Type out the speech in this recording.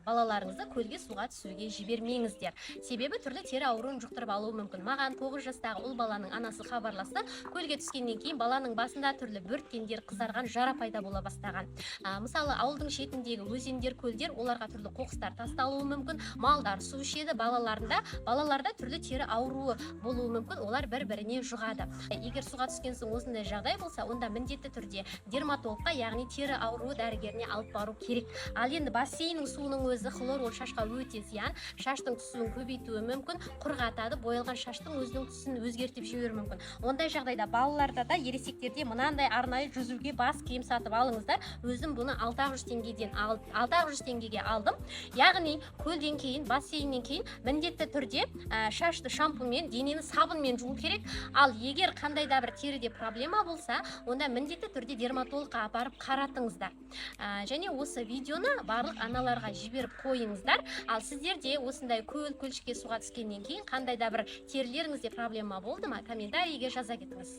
балаларыңызды көлге суға түсуге жібермеңіздер. Себебі түрлі тері ауруын жұқтырып алуы мүмкін. Маған 9 жастағы ұл баланың анасы хабарласты. Көлге түскеннен кейін баланың басында түрлі бөрткендер, қызарған жара пайда бола бастаған. Мысалы, ауылдың шетіндегі өзендер, көлдер, оларға түрлі қоқыстар тасталуы мүмкін. Малдар су ішеді, балаларда түрлі тері ауруы болуы мүмкін. Олар бір-біріне жұғады. Егер суға түскен соң осындай жағдай болса, онда міндетті түрде дерматологқа, яғни тері ауруы дәрігеріне алып бару керек. Ал енді бассейннің суының өзі хлор, ол шашқа өте зиян, шаштың түсуін көбейтуі мүмкін, құрғатады, боялған шаштың өзінің түсін өзгертіп жіберуі мүмкін. Ондай жағдайда балаларда да, ересектерде мынандай арнайы жүзуге бас киім сатып алыңыздар. Өзім бұны 600 теңгеге алдым. Яғни көлден кейін, бассейннен кейін міндетті түрде шашты шампуньмен, денені сабынмен жуу керек. Ал егер қандай да бір теріде проблема болса, онда міндетті түрде дерматологқа апарып қаратыңыздар. Және осы видеоны барлық аналарға жіберіп қойыңыздар. Ал сіздерде осындай көлшікке суға түскеннен кейін қандай да бір терілеріңізде проблема болды ма, комментарийге жаза кетіңіз.